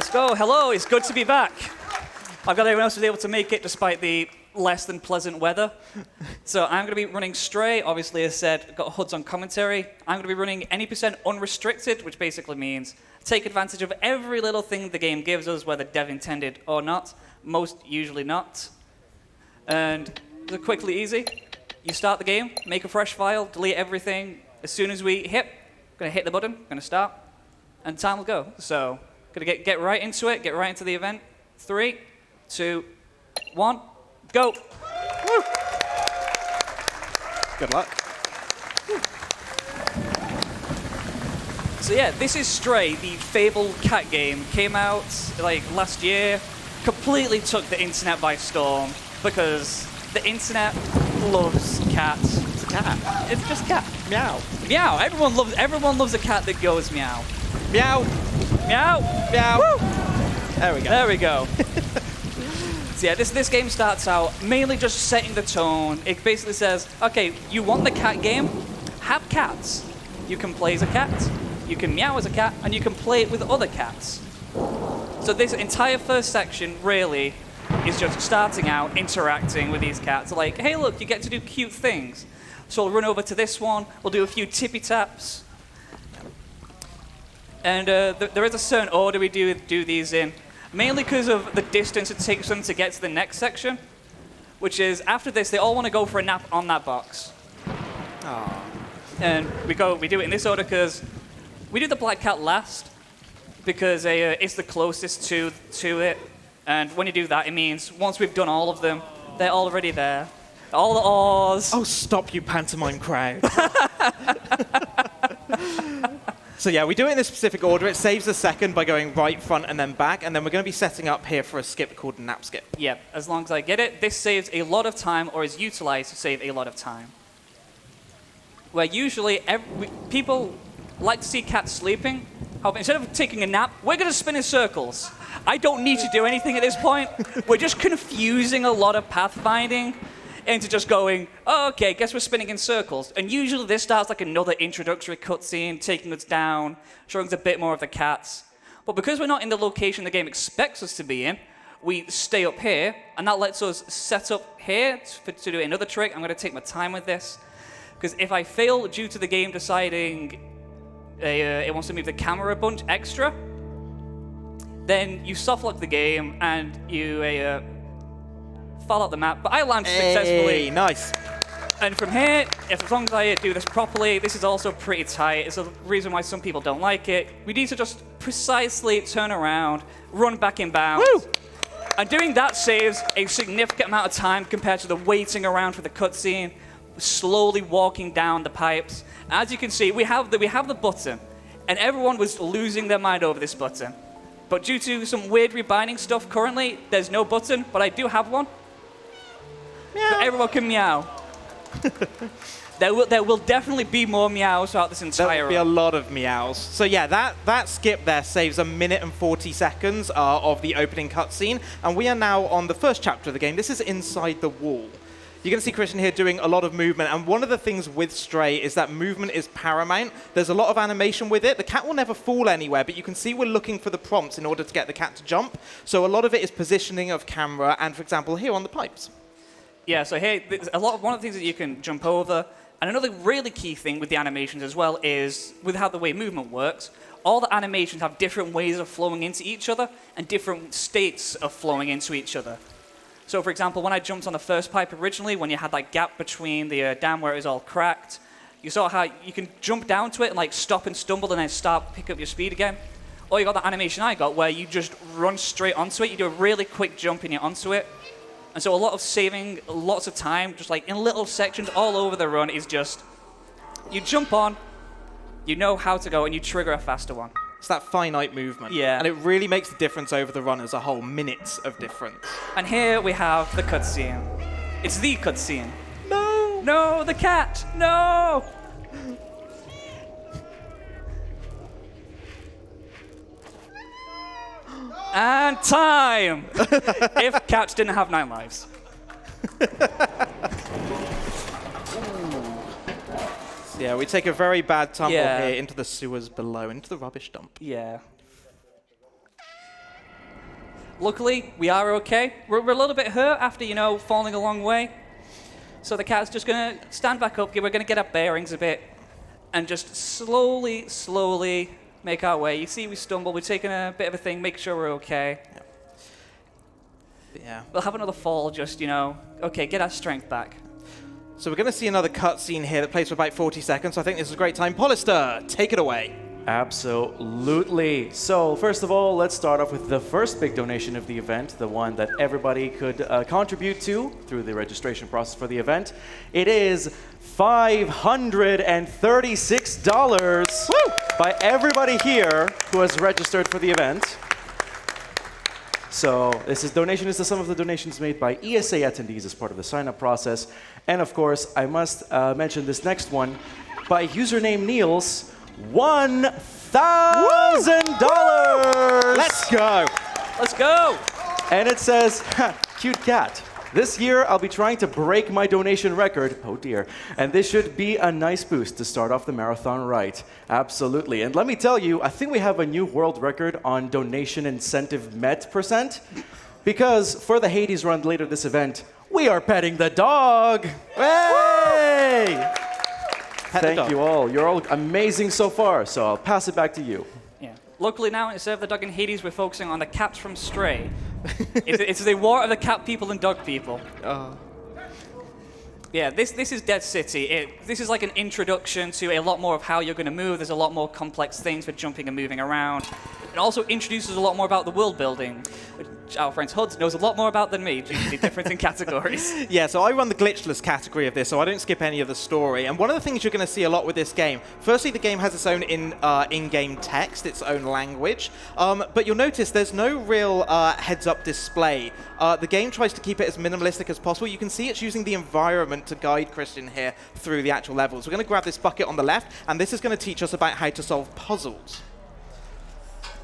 Let's go. Hello, it's good to be back. I've got everyone else who's able to make it despite the less than pleasant weather. So I'm going to be running Stray. Obviously, as said, got HUDs on commentary. I'm going to be running any percent unrestricted, which basically means take advantage of every little thing the game gives us, whether dev intended or not. Most usually not. And it's quickly easy. You start the game, make a fresh file, delete everything. As soon as we hit, going to hit the button, going to start, and time will go. So, going to get right into it, get right into the event. 3, 2, 1, go. Woo. Good luck. So yeah, this is Stray, the fabled cat game. Came out like last year, completely took the internet by storm because the internet loves cats. It's a cat. It's just cat. Meow. Meow. Everyone loves a cat that goes meow. Meow. Meow. Meow. Woo. There we go. There we go. So yeah, this game starts out mainly just setting the tone. It basically says, okay, you want the cat game? Have cats. You can play as a cat, you can meow as a cat, and you can play it with other cats. So this entire first section really is just starting out interacting with these cats. Like, hey, look, you get to do cute things. So we'll run over to this one. We'll do a few tippy taps. And there is a certain order we do these in, mainly because of the distance it takes them to get to the next section, which is after this, they all want to go for a nap on that box. Aww. And we do it in this order because we do the black cat last because it's the closest to it. And when you do that, it means once we've done all of them, they're already there. All the awes. Oh, stop, you pantomime crowd. So yeah, we do it in this specific order. It saves a second by going right, front, and then back. And then we're going to be setting up here for a skip called nap skip. Yeah, as long as I get it. This saves a lot of time or is utilized to save a lot of time. Where usually people like to see cats sleeping. However, instead of taking a nap, we're going to spin in circles. I don't need to do anything at this point. We're just confusing a lot of pathfinding into just going, oh, okay, guess we're spinning in circles. And usually this starts like another introductory cutscene, taking us down, showing us a bit more of the cats. But because we're not in the location the game expects us to be in, we stay up here, and that lets us set up here to do another trick. I'm going to take my time with this, because if I fail due to the game deciding it wants to move the camera a bunch extra, then you softlock the game and you fall out the map. But I landed successfully. Nice. And from here, as long as I do this properly, this is also pretty tight. It's a reason why some people don't like it. We need to just precisely turn around, run back in bounds. Woo! And doing that saves a significant amount of time compared to the waiting around for the cutscene, slowly walking down the pipes. As you can see, we have the button, and everyone was losing their mind over this button. But due to some weird rebinding stuff currently, there's no button, but I do have one. Meow. So everyone can meow. There will definitely be more meows throughout this entire There will be a lot of meows. So yeah, that skip there saves 1 minute and 40 seconds of the opening cutscene, and we are now on the first chapter of the game. This is inside the wall. You're going to see Christian here doing a lot of movement, and one of the things with Stray is that movement is paramount. There's a lot of animation with it. The cat will never fall anywhere, but you can see we're looking for the prompts in order to get the cat to jump. So a lot of it is positioning of camera, and for example, here on the pipes. Yeah, so here, one of the things that you can jump over, and another really key thing with the animations as well is with how the way movement works, all the animations have different ways of flowing into each other and different states of flowing into each other. So, for example, when I jumped on the first pipe originally, when you had that gap between the dam where it was all cracked, you saw how you can jump down to it and like stop and stumble and then pick up your speed again. Or you got the animation I got where you just run straight onto it. You do a really quick jump and you're onto it. And so a lot of saving lots of time, just like in little sections all over the run, is just you jump on, you know how to go, and you trigger a faster one. It's that finite movement. Yeah. And it really makes the difference over the run as a whole, minutes of difference. And here we have the cutscene. It's the cutscene. No! No, the cat! No! And time! If cats didn't have 9 lives. Yeah, we take a very bad tumble Yeah. here into the sewers below, into the rubbish dump. Yeah. luckily, we are okay. We're a little bit hurt after, falling a long way. So the cat's just going to stand back up. We're going to get our bearings a bit and just slowly make our way. You see, we stumble. We're taking a bit of a thing, make sure we're okay. Yeah. We'll have another fall, just, okay, get our strength back. So we're going to see another cutscene here that plays for about 40 seconds. So I think this is a great time. Polister, take it away. Absolutely. So first of all, let's start off with the first big donation of the event, the one that everybody could contribute to through the registration process for the event. It is $536 by everybody here who has registered for the event. So donation is the sum of the donations made by ESA attendees as part of the sign-up process. And of course, I must mention this next one by username Niels, $1,000. Let's go. Let's go. And it says, cute cat. This year, I'll be trying to break my donation record. Oh dear. And this should be a nice boost to start off the marathon right. Absolutely. And let me tell you, I think we have a new world record on donation incentive met %. Because for the Hades run later this event, we are petting the dog. Hey! Thank you all. You're all amazing so far. So I'll pass it back to you. Yeah. Locally now, instead of the dog in Hades, we're focusing on the cats from Stray. It's the war of the cat people and dog people. Yeah, this is Dead City. This is like an introduction to a lot more of how you're going to move. There's a lot more complex things for jumping and moving around. It also introduces a lot more about the world building, which our friend Huds knows a lot more about than me due to the difference in categories. Yeah, so I run the glitchless category of this, so I don't skip any of the story. And one of the things you're going to see a lot with this game, firstly, the game has its own in-game text, its own language. But you'll notice there's no real heads-up display. The game tries to keep it as minimalistic as possible. You can see it's using the environment to guide Christian here through the actual levels. We're going to grab this bucket on the left, and this is going to teach us about how to solve puzzles.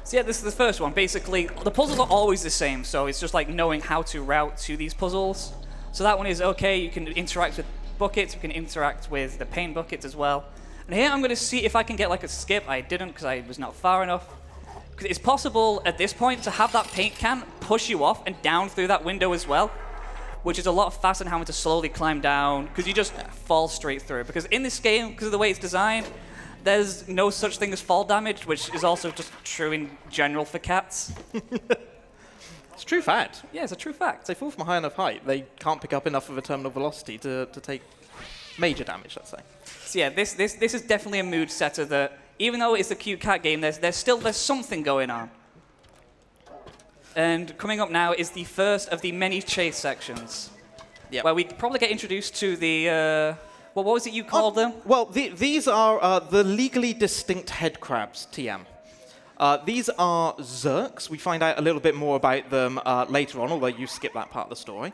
So yeah, this is the first one. Basically, the puzzles are always the same, so it's just like knowing how to route to these puzzles. So that one is okay. You can interact with buckets. You can interact with the paint buckets as well. And here I'm going to see if I can get like a skip. I didn't because I was not far enough. Because it's possible at this point to have that paint can push you off and down through that window as well, which is a lot faster than having to slowly climb down because you just fall straight through. Because in this game, because of the way it's designed, there's no such thing as fall damage, which is also just true in general for cats. It's a true fact. Yeah, it's a true fact. They fall from a high enough height. They can't pick up enough of a terminal velocity to take major damage, let's say. So yeah, this is definitely a mood setter that, even though it's a cute cat game, there's something going on. And coming up now is the first of the many chase sections, where we probably get introduced to the... what was it you called them? Well, these are the legally distinct head crabs, TM. These are Zerks. We find out a little bit more about them later on, although you skip that part of the story.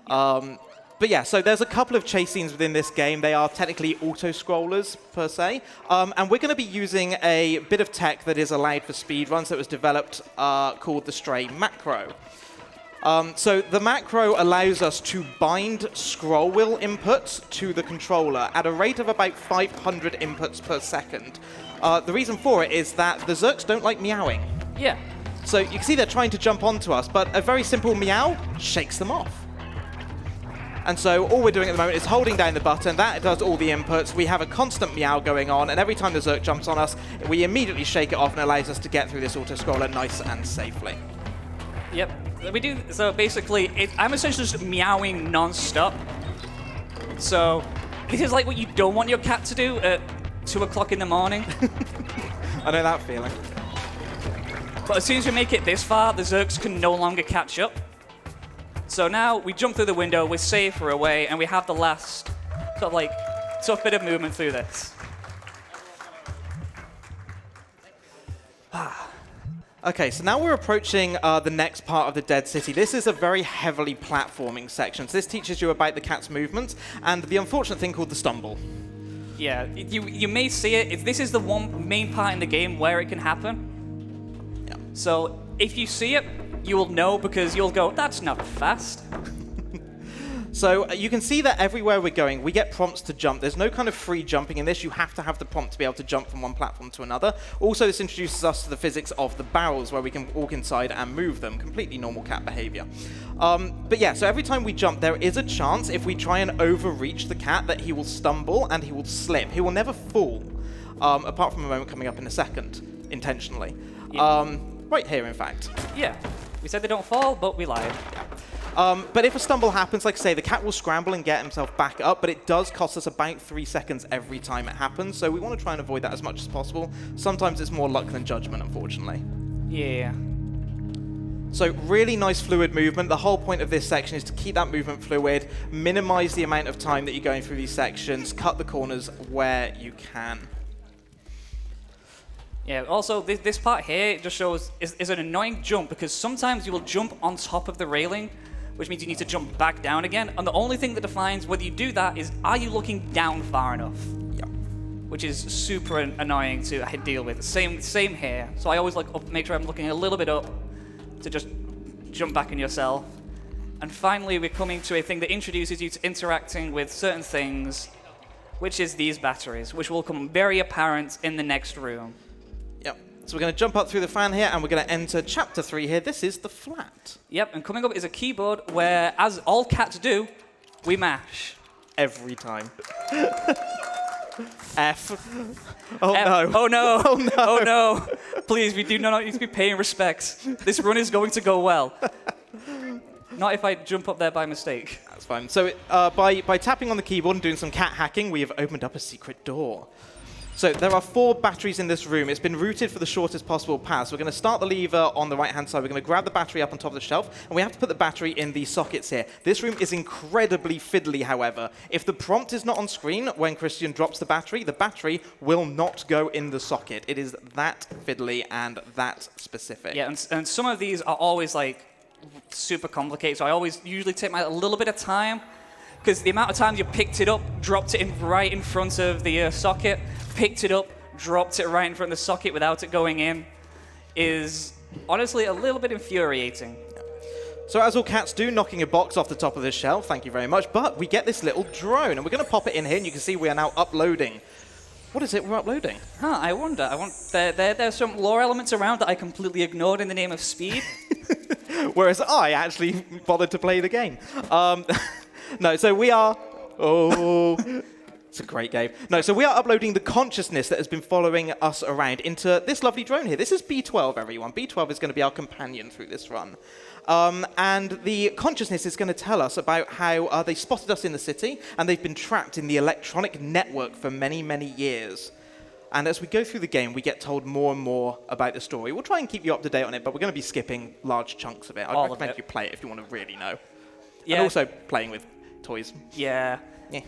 But yeah, so there's a couple of chase scenes within this game. They are technically auto-scrollers, per se. And we're going to be using a bit of tech that is allowed for speedruns that was developed called the Stray macro. So the macro allows us to bind scroll wheel inputs to the controller at a rate of about 500 inputs per second. The reason for it is that the Zerks don't like meowing. Yeah. So you can see they're trying to jump onto us, but a very simple meow shakes them off. And so all we're doing at the moment is holding down the button. That does all the inputs. We have a constant meow going on, and every time the Zerk jumps on us, we immediately shake it off and allows us to get through this auto-scroller nice and safely. Yep. We do. So basically, I'm essentially just meowing non-stop. So this is like what you don't want your cat to do at 2 o'clock in the morning. I know that feeling. But as soon as we make it this far, the Zerks can no longer catch up. So now we jump through the window, we're safe, we're away, and we have the last sort of like tough bit of movement through this. Okay, so now we're approaching the next part of the Dead City. This is a very heavily platforming section. So this teaches you about the cat's movements and the unfortunate thing called the stumble. Yeah, you may see it. This is the one main part in the game where it can happen. Yeah. So if you see it, you will know because you'll go, that's not fast. So you can see that everywhere we're going, we get prompts to jump. There's no kind of free jumping in this. You have to have the prompt to be able to jump from one platform to another. Also, this introduces us to the physics of the barrels, where we can walk inside and move them. Completely normal cat behavior. But yeah, so every time we jump, there is a chance, if we try and overreach the cat, that he will stumble and he will slip. He will never fall, apart from a moment coming up in a second, intentionally. Yeah. Right here, in fact. Yeah. We said they don't fall, but we lied. But if a stumble happens, like I say, the cat will scramble and get himself back up, but it does cost us about 3 seconds every time it happens, so we want to try and avoid that as much as possible. Sometimes it's more luck than judgment, unfortunately. Yeah. So really nice fluid movement. The whole point of this section is to keep that movement fluid, minimize the amount of time that you're going through these sections, cut the corners where you can. Yeah, also, this part here just shows is an annoying jump, because sometimes you will jump on top of the railing, which means you need to jump back down again. And the only thing that defines whether you do that is, are you looking down far enough? Yep. Which is super annoying to deal with. Same here. So I always make sure I'm looking a little bit up to just jump back on yourself. And finally, we're coming to a thing that introduces you to interacting with certain things, which is these batteries, which will become very apparent in the next room. Yep. So we're going to jump up through the fan here, and we're going to enter chapter 3 here. This is the flat. Yep, and coming up is a keyboard where, as all cats do, we mash. Every time. F. Oh, F. no. Oh, no. Oh, no. Oh, no. Please, we do not need to be paying respect. This run is going to go well. Not if I jump up there by mistake. That's fine. So by tapping on the keyboard and doing some cat hacking, we have opened up a secret door. So there are 4 batteries in this room. It's been routed for the shortest possible path. So we're going to start the lever on the right-hand side. We're going to grab the battery up on top of the shelf, and we have to put the battery in the sockets here. This room is incredibly fiddly, however. If the prompt is not on screen when Christian drops the battery will not go in the socket. It is that fiddly and that specific. Yeah, and some of these are always, super complicated. So I always usually take a little bit of time, because the amount of times you picked it up, dropped it right in front of the socket, picked it up, dropped it right in front of the socket without it going in, is honestly a little bit infuriating. So as all cats do, knocking a box off the top of this shelf, thank you very much, but we get this little drone, and we're going to pop it in here, and you can see we are now uploading. What is it we're uploading? I wonder. There's some lore elements around that I completely ignored in the name of speed. Whereas I actually bothered to play the game. No, so we are... Oh... It's a great game. No, so we are uploading the consciousness that has been following us around into this lovely drone here. This is B12, everyone. B12 is going to be our companion through this run. And the consciousness is going to tell us about how they spotted us in the city, and they've been trapped in the electronic network for many, many years. And as we go through the game, we get told more and more about the story. We'll try and keep you up to date on it, but we're going to be skipping large chunks of it. I'd recommend you play it if you want to really know. Yeah. And also playing with toys. Yeah. Yeah.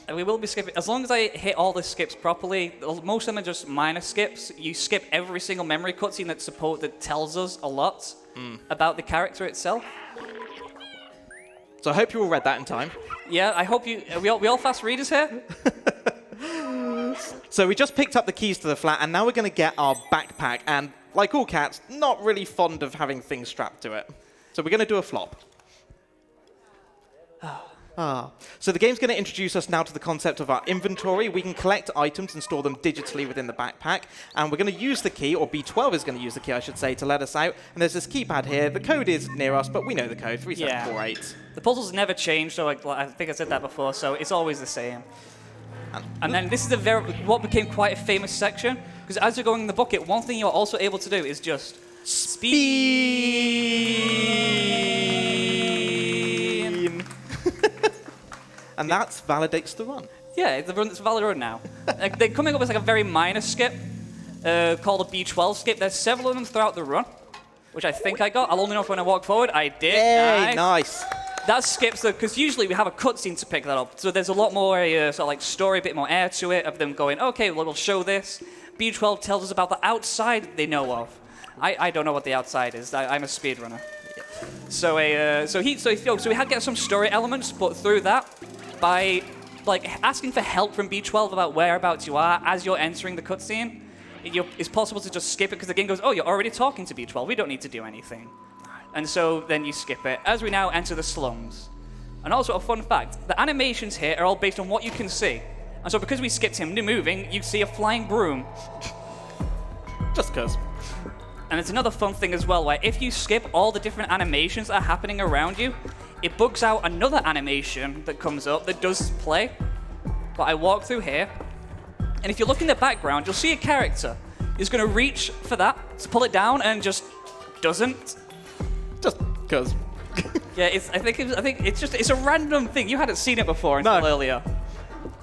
And we will be skipping, as long as I hit all the skips properly. Most of them are just minor skips. You skip every single memory cutscene that tells us a lot about the character itself. So I hope you all read that in time. Yeah, I hope you... we all fast readers here? So we just picked up the keys to the flat, and now we're going to get our backpack. And like all cats, not really fond of having things strapped to it. So we're going to do a flop. So the game's going to introduce us now to the concept of our inventory. We can collect items and store them digitally within the backpack. And we're going to use the key, or B12 is going to use the key, I should say, to let us out. And there's this keypad here. The code is near us, but we know the code, 3748. Yeah. The puzzles never change, so I think I said that before, so it's always the same. And then this is what became quite a famous section, because as you're going in the bucket, one thing you're also able to do is just speed. And that validates the run. Yeah, it's a valid run now. They're coming up as a very minor skip called a B12 skip. There's several of them throughout the run, which I think I got. I'll only know if when I walk forward. I did. Yay, nice. That skips because usually we have a cutscene to pick that up. So there's a lot more story, a bit more air to it of them going, okay, well, we'll show this. B12 tells us about the outside they know of. I don't know what the outside is. I'm a speedrunner. So we had to get some story elements, but through that, by asking for help from B12 about whereabouts you are as you're entering the cutscene, it's possible to just skip it because the game goes, oh, you're already talking to B12. We don't need to do anything. And so then you skip it. As we now enter the slums, And also a fun fact, the animations here are all based on what you can see. And so because we skipped him moving, you see a flying broom. Just because. And it's another fun thing as well, where if you skip all the different animations that are happening around you, it bugs out another animation that comes up that does play. But I walk through here, and if you look in the background, you'll see a character. He's going to reach for that, to pull it down, and just doesn't. Just because. Yeah, I think it's a random thing. You hadn't seen it before until earlier.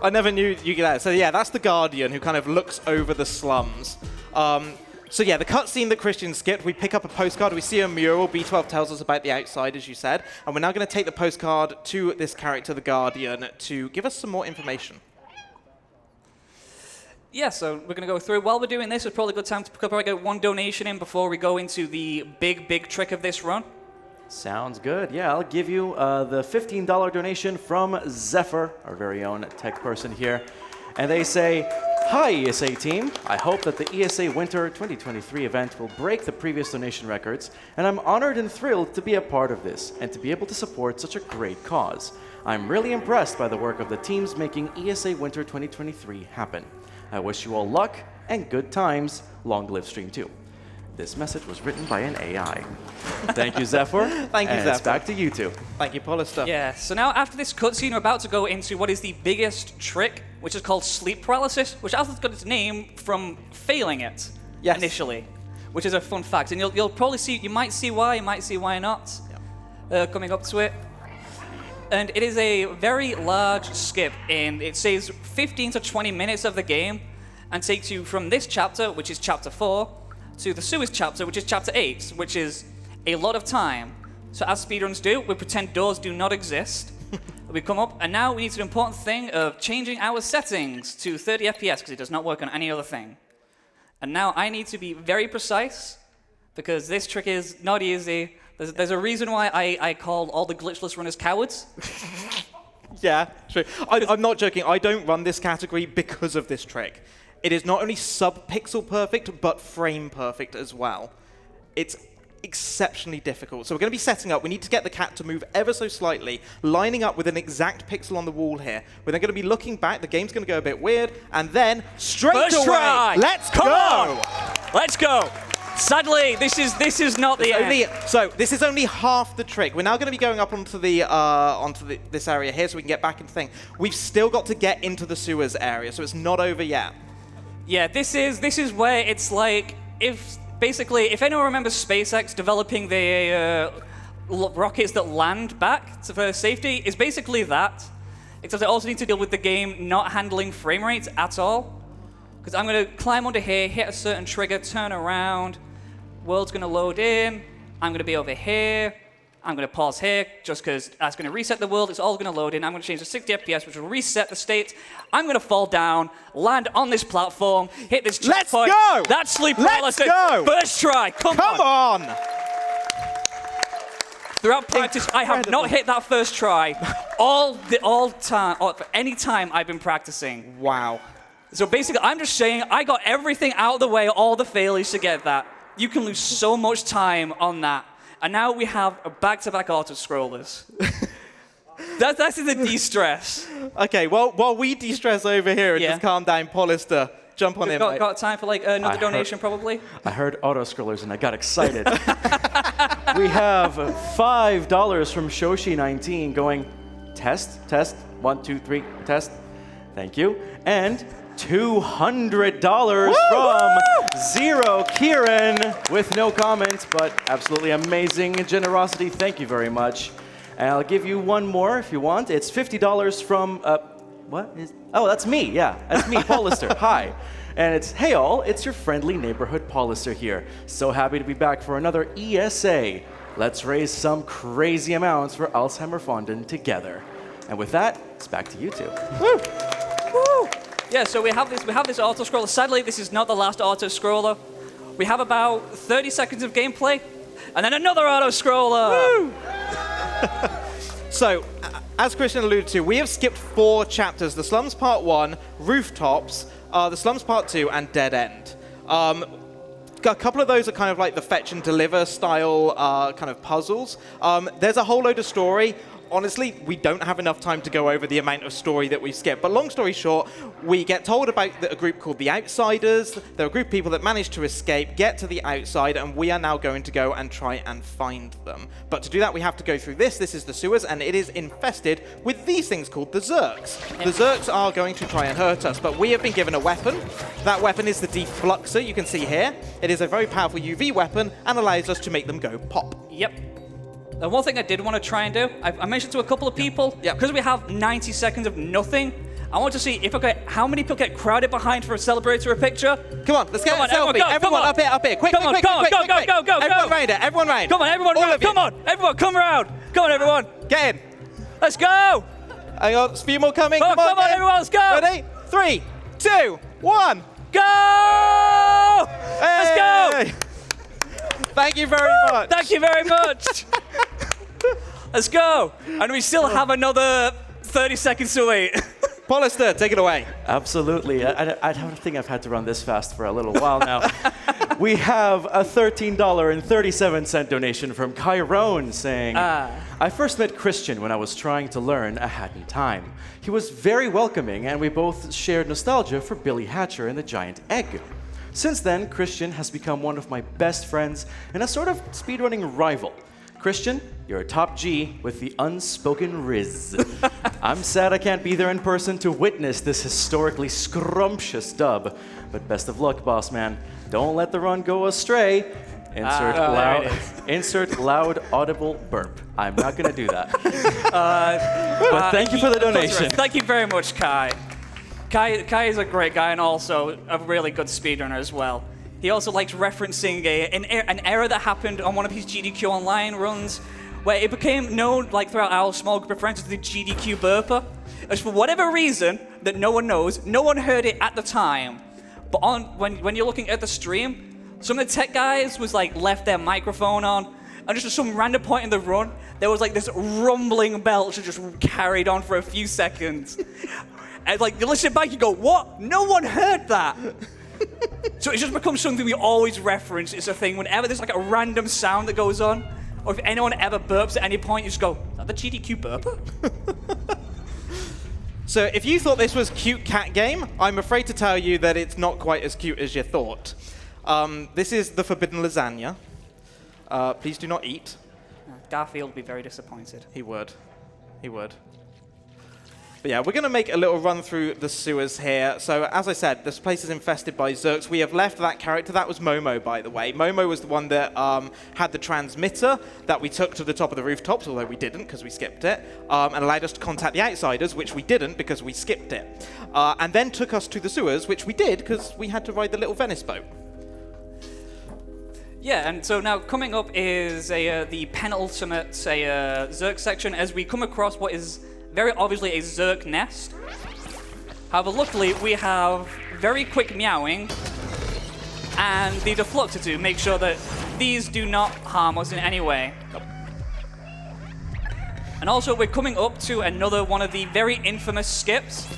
I never knew you get that. So yeah, that's the Guardian who kind of looks over the slums. So yeah, the cutscene that Christian skipped, we pick up a postcard, we see a mural, B12 tells us about the outside, as you said, and we're now going to take the postcard to this character, the Guardian, to give us some more information. Yeah, so we're going to go through. While we're doing this, it's probably a good time to probably get one donation in before we go into the big trick of this run. Sounds good. Yeah, I'll give you the $15 donation from Zephyr, our very own tech person here. And they say, "Hi, ESA team. I hope that the ESA Winter 2023 event will break the previous donation records, and I'm honored and thrilled to be a part of this and to be able to support such a great cause. I'm really impressed by the work of the teams making ESA Winter 2023 happen. I wish you all luck and good times. Long live Stream 2. This message was written by an AI. Thank you, Zephyr. Thank you, and Zephyr. It's back to you two. Thank you, Pollister. Yeah, so now after this cutscene, we're about to go into what is the biggest trick, which is called sleep paralysis, which also got its name from failing it initially, which is a fun fact. And you'll probably see, you might see why not, coming up to it. And it is a very large skip, and it saves 15 to 20 minutes of the game and takes you from this chapter, which is chapter 4, to the sewers chapter, which is chapter 8, which is a lot of time. So as speedruns do, we pretend doors do not exist. We come up, and now we need to do the important thing of changing our settings to 30 FPS, because it does not work on any other thing. And now I need to be very precise, because this trick is not easy. There's a reason why I call all the glitchless runners cowards. Yeah, true. I'm not joking. I don't run this category because of this trick. It is not only sub-pixel perfect, but frame perfect as well. It's exceptionally difficult. So we're going to be setting up. We need to get the cat to move ever so slightly, lining up with an exact pixel on the wall here. We're then going to be looking back. The game's going to go a bit weird, and then straight First away, try. let's Come go. on. Let's go. Sadly, this is not the end. So this is only half the trick. We're now going to be going up onto this area here, so we can get back into the thing. We've still got to get into the sewers area, so it's not over yet. Yeah, this is where it's like, if anyone remembers SpaceX developing the rockets that land back for safety, it's basically that. Except I also need to deal with the game not handling frame rates at all. Because I'm going to climb onto here, hit a certain trigger, turn around, world's going to load in, I'm going to be over here, I'm going to pause here, just because that's going to reset the world, it's all going to load in, I'm going to change to 60 FPS, which will reset the state, I'm going to fall down, land on this platform, hit this checkpoint. Let's go! That's sleep paralysis. Go! First try, come on! Throughout practice, I have not hit that first try any time I've been practicing. Wow. So basically, I'm just saying I got everything out of the way, all the failures to get that. You can lose so much time on that. And now we have a back-to-back auto-scrollers. That's the de-stress. Okay, well, while we de-stress over here and just calm down, Pollister, jump on in, mate. Got time for like another donation, probably? I heard auto-scrollers and I got excited. We have $5 from Shoshi19 going, test, 1, 2, 3, test. Thank you. And $200 from Zero Kieran with no comments, but absolutely amazing generosity. Thank you very much. And I'll give you one more if you want. It's $50 from, that's me. Yeah, that's me, Pollister. Hi. And it's, hey all, it's your friendly neighborhood Pollister here. So happy to be back for another ESA. Let's raise some crazy amounts for Alzheimer Fonden together. And with that, it's back to you two. Woo! Woo! Yeah, so we have this auto-scroller. Sadly, this is not the last auto-scroller. We have about 30 seconds of gameplay, and then another auto-scroller! Woo! So, as Christian alluded to, we have skipped 4 chapters. The Slums Part 1, Rooftops, the Slums Part 2, and Dead End. A couple of those are kind of like the fetch and deliver style kind of puzzles. There's a whole load of story. honestly, we don't have enough time to go over the amount of story that we skip. But long story short, we get told about a group called the Outsiders. They're a group of people that manage to escape, get to the outside, and we are now going to go and try and find them. But to do that, we have to go through this. This is the sewers, and it is infested with these things called the Zerks. The Zerks are going to try and hurt us, but we have been given a weapon. That weapon is the Defluxer, you can see here. It is a very powerful UV weapon and allows us to make them go pop. Yep. The one thing I did want to try and do, I mentioned to a couple of people, because we have 90 seconds of nothing, I want to see if how many people get crowded behind for a celebratory picture. Come on, let's get a selfie. Go, everyone up here. Quick, come on, quick, go. Everyone round it, everyone round. Come on, everyone round. Come on, everyone, come around. Come on, everyone. Get in. Let's go. Hang on, a few more coming. Come on, everyone, let's go. Ready? 3, 2, 1. Go! Let's go. Thank you very much. Thank you very much. Let's go. And we still have another 30 seconds to wait. Pollister, take it away. Absolutely. I don't think I've had to run this fast for a little while now. We have a $13.37 donation from Chiron saying, I first met Christian when I was trying to learn a hat in time. He was very welcoming, and we both shared nostalgia for Billy Hatcher and the Giant Egg. Since then, Christian has become one of my best friends and a sort of speedrunning rival. Christian, you're a top G with the unspoken riz. I'm sad I can't be there in person to witness this historically scrumptious dub, but best of luck, boss man. Don't let the run go astray. Insert loud audible burp. I'm not going to do that. But thank you for the donation. Thank you very much, Kai. Kai is a great guy and also a really good speedrunner as well. He also likes referencing an error that happened on one of his GDQ Online runs, where it became known, like throughout our small group of friends, as the GDQ burper. As for whatever reason that no one knows, no one heard it at the time. But when you're looking at the stream, some of the tech guys was like left their microphone on, and just at some random point in the run, there was like this rumbling belch that just carried on for a few seconds. And like you listen back, you go, "What? No one heard that." So it just becomes something we always reference. It's a thing whenever there's like a random sound that goes on, or if anyone ever burps at any point, you just go, "Is that the GDQ burper?" So if you thought this was cute cat game, I'm afraid to tell you that it's not quite as cute as you thought. This is the forbidden lasagna. Please do not eat. Garfield would be very disappointed. He would. He would. But yeah, we're going to make a little run through the sewers here. So as I said, this place is infested by Zerks. We have left that character. That was Momo, by the way. Momo was the one that had the transmitter that we took to the top of the rooftops, although we didn't because we skipped it, and allowed us to contact the Outsiders, which we didn't because we skipped it. And then took us to the sewers, which we did because we had to ride the little Venice boat. Yeah, and so now coming up is the penultimate, Zerk section as we come across what is very obviously a Zerk nest. However, luckily, we have very quick meowing and the defluxer to make sure that these do not harm us in any way. And also, we're coming up to another one of the very infamous skips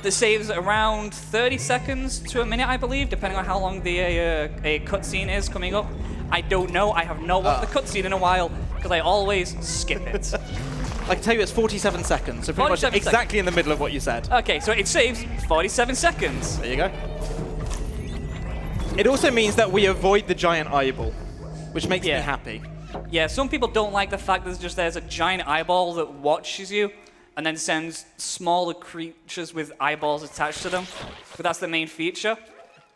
that saves around 30 seconds to a minute, I believe, depending on how long the a cutscene is coming up. I don't know. I have not watched the cutscene in a while because I always skip it. I can tell you it's 47 seconds, so pretty much exactly in the middle of what you said. Okay, so it saves 47 seconds. There you go. It also means that we avoid the giant eyeball, which makes me happy. Yeah, some people don't like the fact that there's a giant eyeball that watches you and then sends smaller creatures with eyeballs attached to them. But that's the main feature.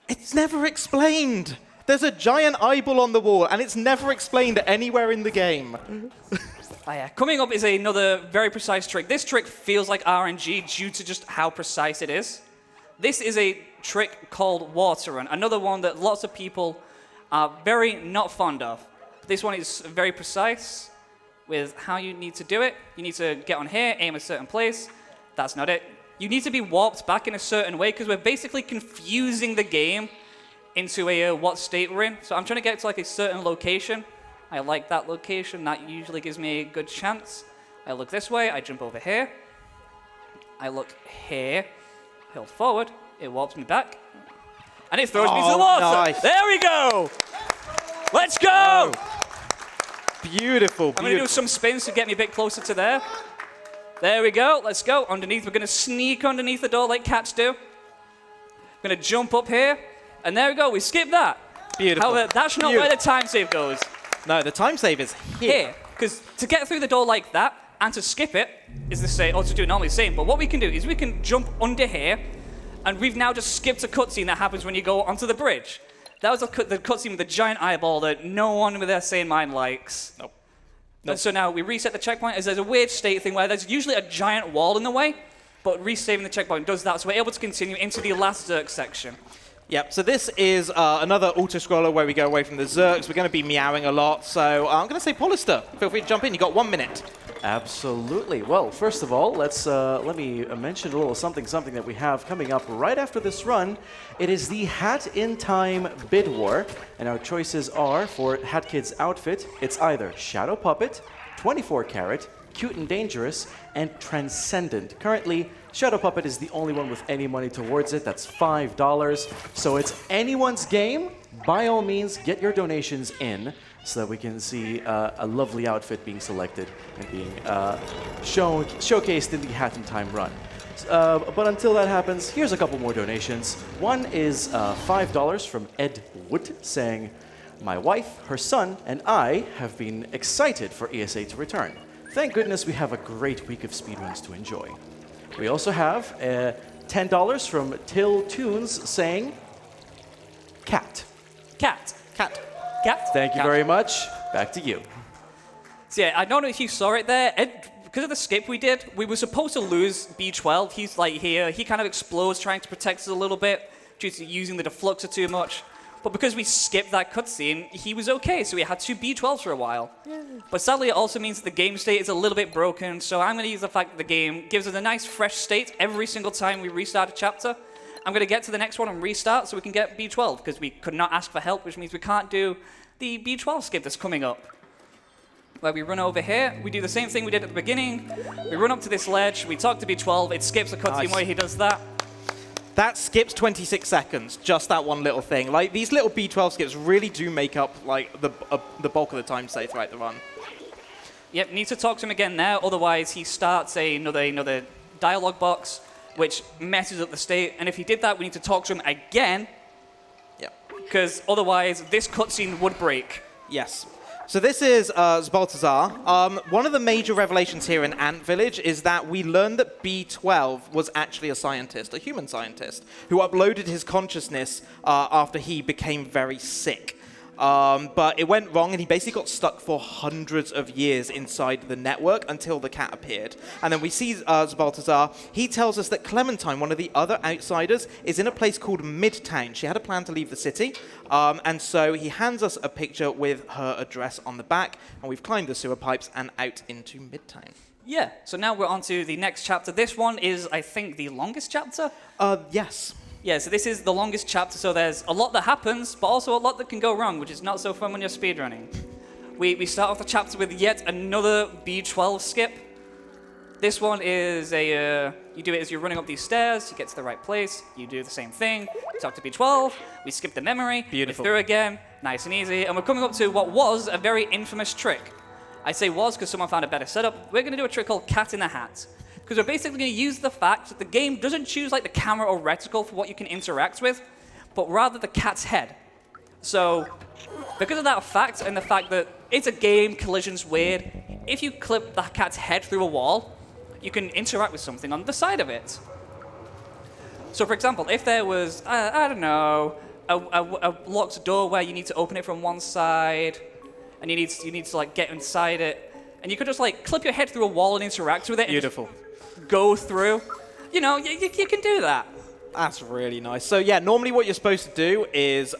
It's never explained. There's a giant eyeball on the wall, and it's never explained anywhere in the game. Oh, yeah. Coming up is another very precise trick. This trick feels like RNG due to just how precise it is. This is a trick called Water Run, another one that lots of people are very not fond of. This one is very precise with how you need to do it. You need to get on here, aim a certain place. That's not it. You need to be warped back in a certain way because we're basically confusing the game into a what state we're in. So I'm trying to get to like a certain location. I like that location. That usually gives me a good chance. I look this way. I jump over here. I look here. I hold forward. It warps me back. And it throws me to the water. Nice. There we go. Let's go. Beautiful, I'm going to do some spins to get me a bit closer to there. There we go. Let's go. Underneath. We're going to sneak underneath the door like cats do. I'm going to jump up here. And there we go. We skipped that. Beautiful. However, that's not where the time save goes. No, the time save is here. Because to get through the door like that and to skip it is the same, or to do it normally the same. But what we can do is we can jump under here, and we've now just skipped a cutscene that happens when you go onto the bridge. That was the cutscene with the giant eyeball that no one with their sane mind likes. Nope. And so now we reset the checkpoint, as there's a weird state thing where there's usually a giant wall in the way, but resaving the checkpoint does that, so we're able to continue into the last Zerk section. Yep, so this is another auto-scroller where we go away from the Zerks. We're going to be meowing a lot, so I'm going to say Polister. Feel free to jump in. You've got 1 minute. Absolutely. Well, first of all, let me mention a little something that we have coming up right after this run. It is the Hat in Time Bid War, and our choices are for Hat Kid's outfit. It's either Shadow Puppet, 24 Karat, Cute and Dangerous, and Transcendent. Currently, Shadow Puppet is the only one with any money towards it. That's $5. So it's anyone's game. By all means, get your donations in so that we can see a lovely outfit being selected and being showcased in the Hat in Time run. But until that happens, here's a couple more donations. One is $5 from Ed Wood saying, "My wife, her son, and I have been excited for ESA to return. Thank goodness we have a great week of speedruns to enjoy." We also have $10 from Till Tunes saying, "Cat." Cat. Cat. Cat. Thank you very much. Back to you. So yeah, I don't know if you saw it there. Ed, because of the skip we did, we were supposed to lose B12. He's like here. He kind of explodes trying to protect us a little bit due to using the defluxer too much. But because we skipped that cutscene, he was okay, so we had 2 B12s for a while. Yeah. But sadly, it also means that the game state is a little bit broken, so I'm going to use the fact that the game gives us a nice fresh state every single time we restart a chapter. I'm going to get to the next one and restart so we can get B12, because we could not ask for help, which means we can't do the B12 skip that's coming up. Where we run over here, we do the same thing we did at the beginning. We run up to this ledge, we talk to B12, it skips a cutscene where he does that. That skips 26 seconds, just that one little thing. Like, these little B12 skips really do make up, like, the bulk of the time saved throughout the run. Yep, need to talk to him again now, otherwise he starts another dialogue box, which messes up the state, and if he did that, we need to talk to him again. Yep. Because otherwise, this cutscene would break. Yes. So this is Zbaltazar. One of the major revelations here in Ant Village is that we learned that B12 was actually a scientist, a human scientist, who uploaded his consciousness after he became very sick. But it went wrong, and he basically got stuck for hundreds of years inside the network until the cat appeared. And then we see Zbaltazar. He tells us that Clementine, one of the other outsiders, is in a place called Midtown. She had a plan to leave the city, and so he hands us a picture with her address on the back, and we've climbed the sewer pipes and out into Midtown. Yeah, so now we're on to the next chapter. This one is, I think, the longest chapter? Yes. Yeah, so this is the longest chapter, so there's a lot that happens, but also a lot that can go wrong, which is not so fun when you're speedrunning. We start off the chapter with yet another B12 skip. This one is you do it as you're running up these stairs, you get to the right place, you do the same thing, talk to B12, we skip the memory, Beautiful. we're through again, nice and easy, and we're coming up to what was a very infamous trick. I say was because someone found a better setup. We're going to do a trick called Cat in the Hat. Because we're basically going to use the fact that the game doesn't choose like the camera or reticle for what you can interact with, but rather the cat's head. So, because of that fact and the fact that it's a game, collision's weird, if you clip the cat's head through a wall, you can interact with something on the side of it. So, for example, if there was, I don't know, a locked door where you need to open it from one side, and you need to like get inside it, and you could just like clip your head through a wall and interact with it. Beautiful. Go through. You know, you can do that. That's really nice. So yeah, normally what you're supposed to do is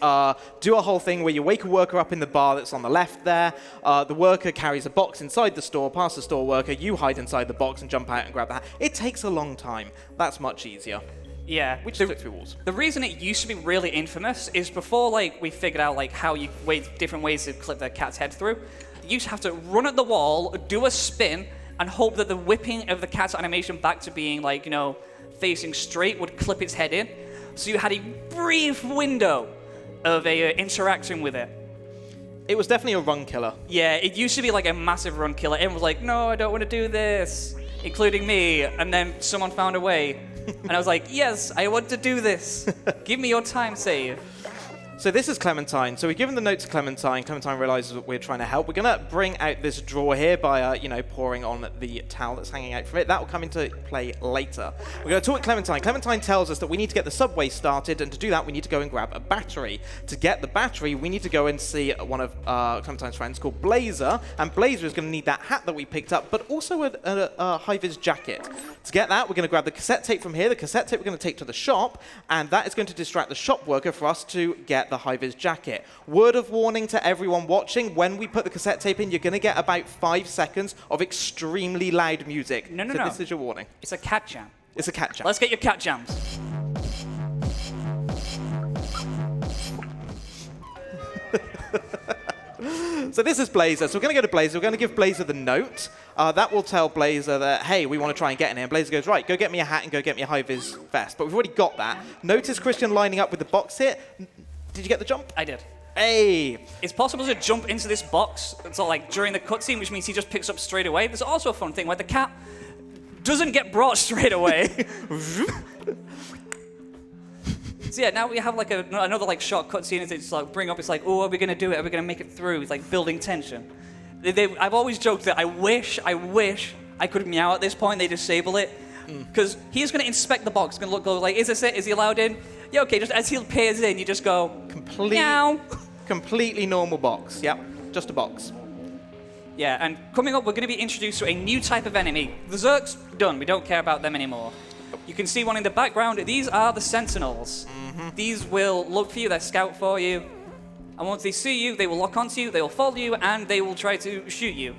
do a whole thing where you wake a worker up in the bar that's on the left there. The worker carries a box inside the store, past the store worker. You hide inside the box and jump out and grab the hat. It takes a long time. That's much easier. Yeah. We just flip through walls. The reason it used to be really infamous is before like we figured out like how you different ways to clip the cat's head through. You used to have to run at the wall, do a spin, and hope that the whipping of the cat's animation back to being like, you know, facing straight would clip its head in. So you had a brief window of interaction with it. It was definitely a run killer. Yeah, it used to be like a massive run killer. Everyone was like, no, I don't want to do this, including me. And then someone found a way. And I was like, yes, I want to do this. Give me your time save. So this is Clementine. So we've given the note to Clementine. Clementine realizes that we're trying to help. We're going to bring out this drawer here by, pouring on the towel that's hanging out from it. That will come into play later. We're going to talk to Clementine. Clementine tells us that we need to get the subway started, and to do that, we need to go and grab a battery. To get the battery, we need to go and see one of Clementine's friends called Blazer, and Blazer is going to need that hat that we picked up, but also a high-vis jacket. To get that, we're going to grab the cassette tape from here. The cassette tape we're going to take to the shop, and that is going to distract the shop worker for us to get the high-vis jacket. Word of warning to everyone watching, when we put the cassette tape in, you're going to get about 5 seconds of extremely loud music. No. This is your warning. It's a cat jam. It's a cat jam. Let's get your cat jams. So this is Blazer. So we're going to go to Blazer. We're going to give Blazer the note. That will tell Blazer that, hey, we want to try and get in here. And Blazer goes, right, go get me a hat and go get me a high-vis vest. But we've already got that. Notice Christian lining up with the box here. Did you get the jump? I did. Hey! It's possible to jump into this box during the cutscene, which means he just picks up straight away. There's also a fun thing where the cat doesn't get brought straight away. So yeah, now we have another short cutscene as it's bring up. It's like, oh, are we gonna do it? Are we gonna make it through? It's like building tension. I've always joked that I wish I could meow at this point. They disable it because he's gonna inspect the box. Gonna go like, is this it? Is he allowed in? Yeah, okay. Just as he appears in, you just go meow. Completely normal box. Yep, just a box. Yeah, and coming up, we're going to be introduced to a new type of enemy. The Zerks, done. We don't care about them anymore. You can see one in the background. These are the Sentinels. These will look for you. They scout for you. And once they see you, they will lock onto you, they will follow you, and they will try to shoot you.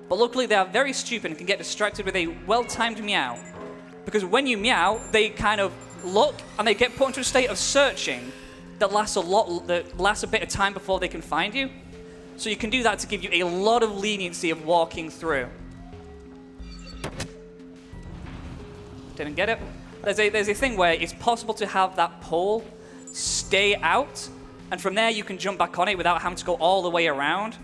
But luckily, they are very stupid and can get distracted with a well-timed meow. Because when you meow, they kind of look, and they get put into a state of searching that lasts a bit of time before they can find you. So you can do that to give you a lot of leniency of walking through. Didn't get it? There's a thing where it's possible to have that pole stay out, and from there you can jump back on it without having to go all the way around.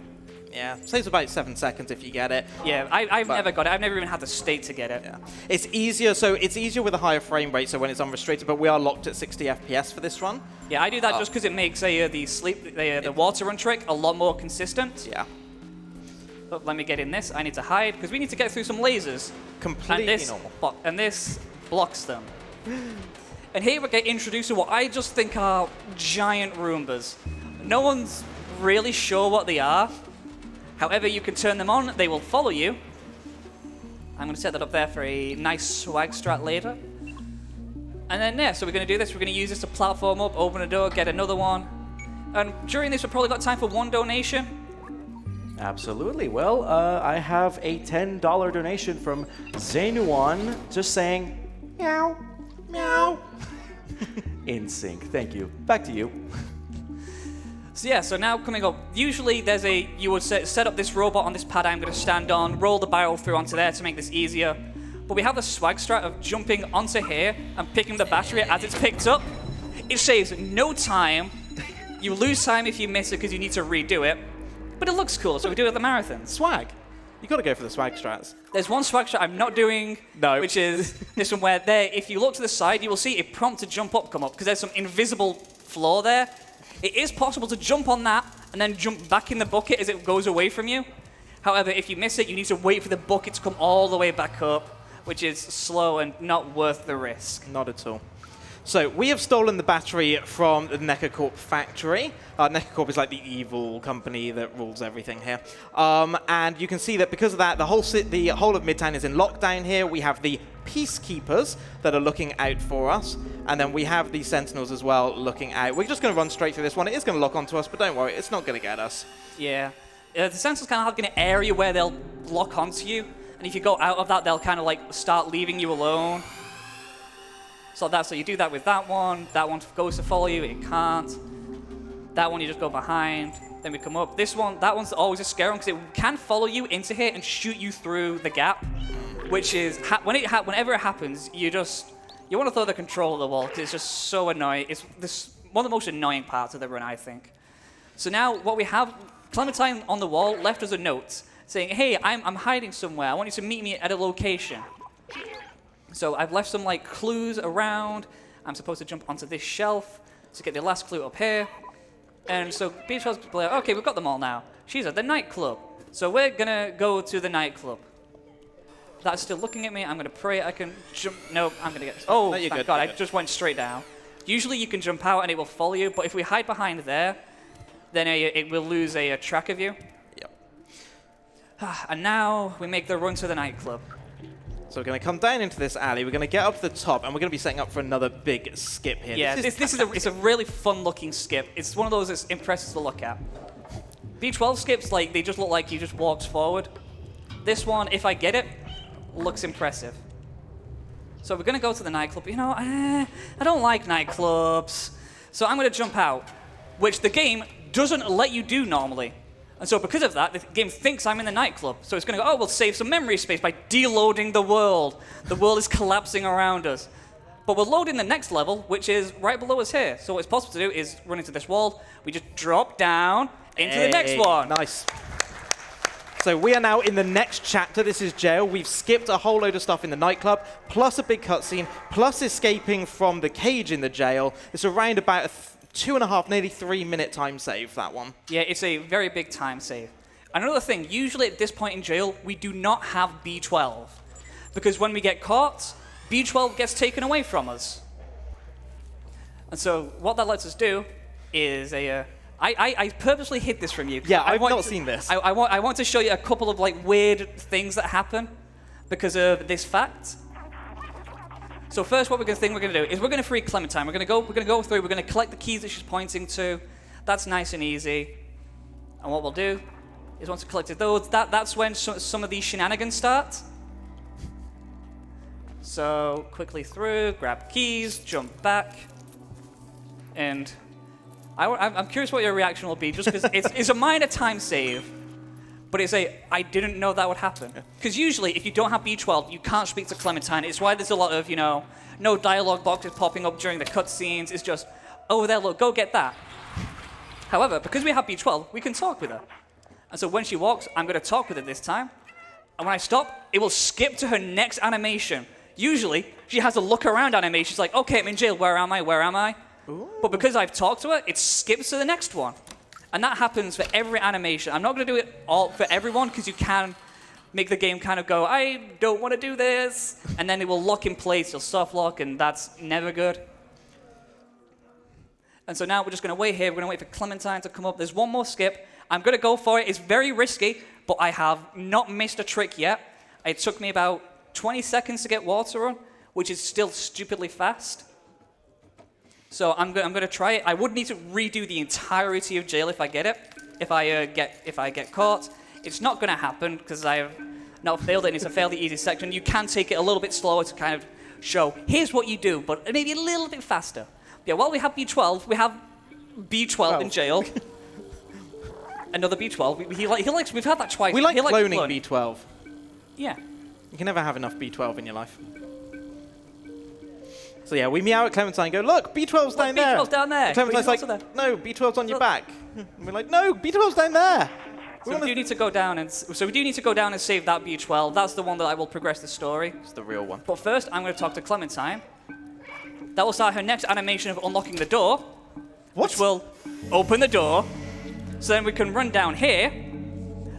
Yeah, saves about 7 seconds if you get it. Yeah, I've never got it. I've never even had the state to get it. Yeah. It's easier, so it's easier with a higher frame rate, so when it's unrestricted, but we are locked at 60 FPS for this run. Yeah, I do that just because it makes the water run trick a lot more consistent. Yeah. But let me get in this. I need to hide, because we need to get through some lasers. Completely normal. And this blocks them. And here we get introduced to what I just think are giant Roombas. No one's really sure what they are. However, you can turn them on, they will follow you. I'm going to set that up there for a nice swag strat later. And then, yeah, so we're going to do this. We're going to use this to platform up, open a door, get another one. And during this, we've probably got time for one donation. Absolutely. Well, I have a $10 donation from Zainuan just saying, meow, meow. In sync. Thank you. Back to you. So yeah, so now coming up, usually you would set up this robot on this pad I'm going to stand on, roll the barrel through onto there to make this easier. But we have the swag strat of jumping onto here and picking the battery as it's picked up. It saves no time. You lose time if you miss it because you need to redo it. But it looks cool, so we do it at the marathon. Swag. You got to go for the swag strats. There's one swag strat I'm not doing, which is this one where if you look to the side, you will see a prompt to jump up come up because there's some invisible floor there. It is possible to jump on that and then jump back in the bucket as it goes away from you. However, if you miss it, you need to wait for the bucket to come all the way back up, which is slow and not worth the risk. Not at all. So we have stolen the battery from the Necacorp factory. Necacorp is like the evil company that rules everything here. And you can see that because of that, the whole of Midtown is in lockdown here. We have the peacekeepers that are looking out for us. And then we have the sentinels as well looking out. We're just going to run straight through this one. It is going to lock onto us, but don't worry, it's not going to get us. Yeah. The sentinels kind of have an area where they'll lock onto you. And if you go out of that, they'll kind of start leaving you alone. So you do that with that one. That one goes to follow you, it can't. That one you just go behind. Then we come up. That one's always a scare one because it can follow you into here and shoot you through the gap. Which is, whenever it happens, you want to throw the control at the wall because it's just so annoying. It's one of the most annoying parts of the run, I think. So now what we have Clementine on the wall left us a note saying, hey, I'm hiding somewhere. I want you to meet me at a location. So I've left some like clues around. I'm supposed to jump onto this shelf to get the last clue up here. And so B12's like, okay, we've got them all now. She's at the nightclub. So we're gonna go to the nightclub. That's still looking at me. I'm gonna pray I can jump. Nope, I'm gonna get. Oh, no, you're thank good, God, you're I good. just went straight down. Usually you can jump out and it will follow you, but if we hide behind there, then it will lose a track of you. Yep. And now we make the run to the nightclub. So we're going to come down into this alley. We're going to get up to the top, and we're going to be setting up for another big skip here. Yeah, this is it's a really fun-looking skip. It's one of those that's impressive to look at. B12 skips, like, they just look like you just walked forward. This one, if I get it, looks impressive. So we're going to go to the nightclub. You know, I don't like nightclubs. So I'm going to jump out, which the game doesn't let you do normally. And so because of that, the game thinks I'm in the nightclub. So it's going to go, oh, we'll save some memory space by deloading the world. The world is collapsing around us. But we're loading the next level, which is right below us here. So what it's possible to do is run into this wall. We just drop down into the next one. Nice. So we are now in the next chapter. This is jail. We've skipped a whole load of stuff in the nightclub, plus a big cutscene, plus escaping from the cage in the jail. It's around about a 2.5, nearly 3-minute time save, that one. Yeah, it's a very big time save. Another thing, usually at this point in jail, we do not have B12. Because when we get caught, B12 gets taken away from us. And so what that lets us do is I purposely hid this from you. Yeah, I've not seen this. I want to show you a couple of like weird things that happen because of this fact. So first, what we're going to do is we're going to free Clementine. We're going to go through. We're going to collect the keys that she's pointing to. That's nice and easy. And what we'll do is once we've collected those, that's when some of these shenanigans start. So quickly through, grab keys, jump back, and I'm curious what your reaction will be. Just because it's a minor time save. But I didn't know that would happen. Because usually, if you don't have B12, you can't speak to Clementine. It's why there's a lot of, no dialogue boxes popping up during the cutscenes. It's just, over there, look, go get that. However, because we have B12, we can talk with her. And so when she walks, I'm going to talk with her this time. And when I stop, it will skip to her next animation. Usually, she has a look around animation. She's like, okay, I'm in jail. Where am I? Where am I? Ooh. But because I've talked to her, it skips to the next one. And that happens for every animation. I'm not going to do it all for everyone because you can make the game kind of go, I don't want to do this. And then it will lock in place, it'll soft lock, and that's never good. And so now we're just going to wait here. We're going to wait for Clementine to come up. There's one more skip. I'm going to go for it. It's very risky, but I have not missed a trick yet. It took me about 20 seconds to get water on, which is still stupidly fast. So I'm going to try it. I would need to redo the entirety of jail if I get it. If I get caught, it's not going to happen because I have not failed it. And it's a fairly easy section. You can take it a little bit slower to kind of show here's what you do, but maybe a little bit faster. Yeah. While we have B12, we have B12 in jail. Another B12. He likes. We've had that twice. We like cloning cloning B12. Yeah. You can never have enough B12 in your life. So yeah, we meow at Clementine and go, look, B12's down there. B12's down there. And Clementine's like, no, B12's on your back. And we're like, no, B12's down there. So we do need to go down and save that B12. That's the one that I will progress the story. It's the real one. But first, I'm going to talk to Clementine. That will start her next animation of unlocking the door, which will open the door. So then we can run down here.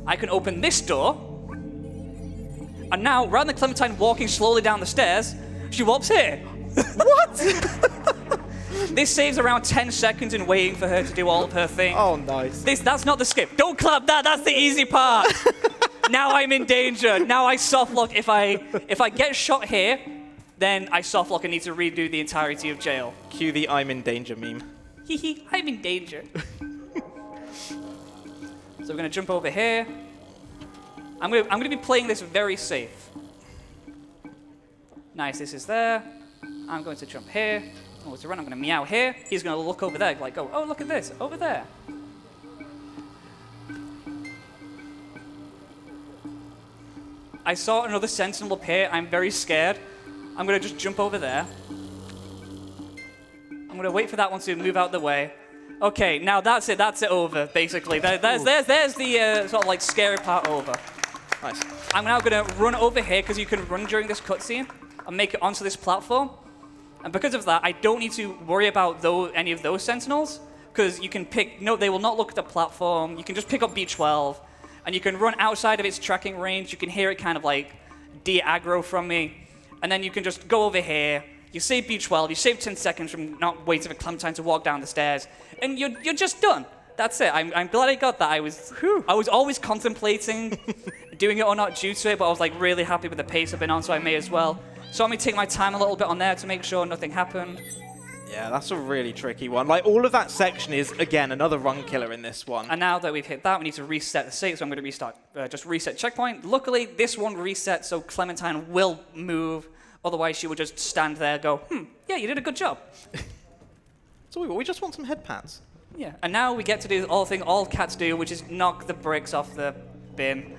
I can open this door. And now, rather than Clementine walking slowly down the stairs, she walks here. What? This saves around 10 seconds in waiting for her to do all of her thing. Oh, nice. That's not the skip. Don't clap that. That's the easy part. Now I'm in danger. Now I soft lock. If I get shot here, then I soft lock and need to redo the entirety of jail. Cue the I'm in danger meme. Hehe, I'm in danger. So we're going to jump over here. I'm going to be playing this very safe. Nice, this is there. I'm going to jump here. I'm going to run. I'm going to meow here. He's going to look over there, like, oh, look at this, over there. I saw another sentinel appear. I'm very scared. I'm going to just jump over there. I'm going to wait for that one to move out the way. Okay, now that's it over, basically. There's the sort of like scary part over. Nice. I'm now gonna run over here, because you can run during this cutscene, and make it onto this platform. And because of that, I don't need to worry about any of those sentinels, because you can they will not look at the platform. You can just pick up B12, and you can run outside of its tracking range. You can hear it kind of like de-aggro from me. And then you can just go over here. You save B12, you save 10 seconds from not waiting for Clementine to walk down the stairs, and you're just done. That's it. I'm glad I got that. I was always contemplating doing it or not due to it, but I was like really happy with the pace I've been on, so I may as well. So I'm gonna take my time a little bit on there to make sure nothing happened. Yeah, that's a really tricky one. Like, all of that section is, again, another run killer in this one. And now that we've hit that, we need to reset the state, so I'm going to just reset checkpoint. Luckily, this one resets, so Clementine will move. Otherwise, she would just stand there and go, yeah, you did a good job. So we just want some head pats. Yeah, and now we get to do the thing all cats do, which is knock the bricks off the bin.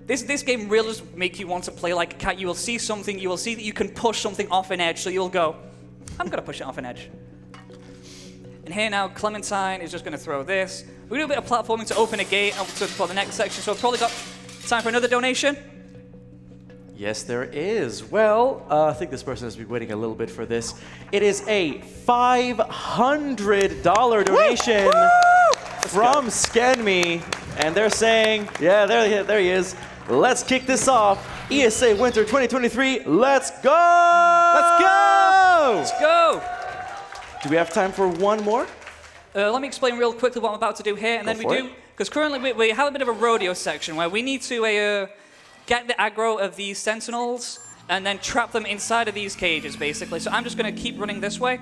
This game really does make you want to play like a cat. You will see something, you will see that you can push something off an edge, so you'll go, I'm going to push it off an edge. And here now, Clementine is just going to throw this. We're going to do a bit of platforming to open a gate for the next section, so we've probably got time for another donation. Yes, there is. Well, I think this person has been waiting a little bit for this. It is a $500 donation from ScanMe. And they're saying, yeah, there he is. Let's kick this off. ESA Winter 2023, let's go! Let's go! Let's go! Do we have time for one more? Let me explain real quickly what I'm about to do here, and then we do, because currently we have a bit of a rodeo section where we need to get the aggro of these sentinels and then trap them inside of these cages, basically. So I'm just going to keep running this way.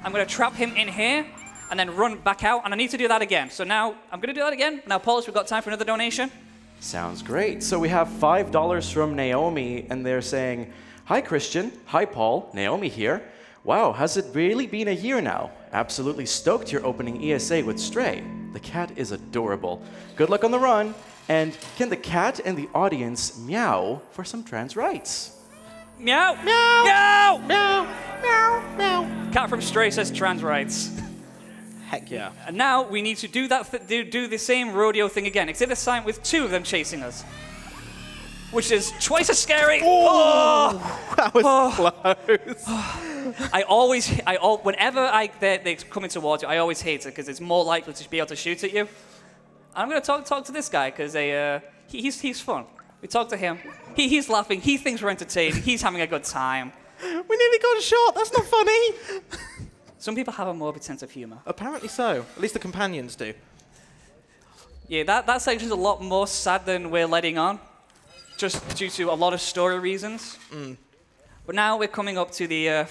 I'm going to trap him in here and then run back out, and I need to do that again. So now I'm going to do that again. Now, Paulus, we've got time for another donation. Sounds great. So we have $5 from Naomi, and they're saying, hi, Christian. Hi, Paul. Naomi here. Wow, has it really been a year now? Absolutely stoked you're opening ESA with Stray. The cat is adorable. Good luck on the run. And can the cat and the audience meow for some trans rights? Meow! Meow! Meow! Meow! Meow! Meow! Cat from Stray says trans rights. Heck yeah. And now we need to do that. Do the same rodeo thing again, except this time with two of them chasing us, which is twice as scary. Oh, that was close. Whenever they're coming towards you, I always hate it because it's more likely to be able to shoot at you. I'm gonna talk to this guy because he's fun. We talk to him. He's laughing. He thinks we're entertaining. He's having a good time. We nearly got a shot. That's not funny. Some people have a morbid sense of humor. Apparently so. At least the companions do. Yeah, that section's a lot more sad than we're letting on, just due to a lot of story reasons. But now we're coming up to the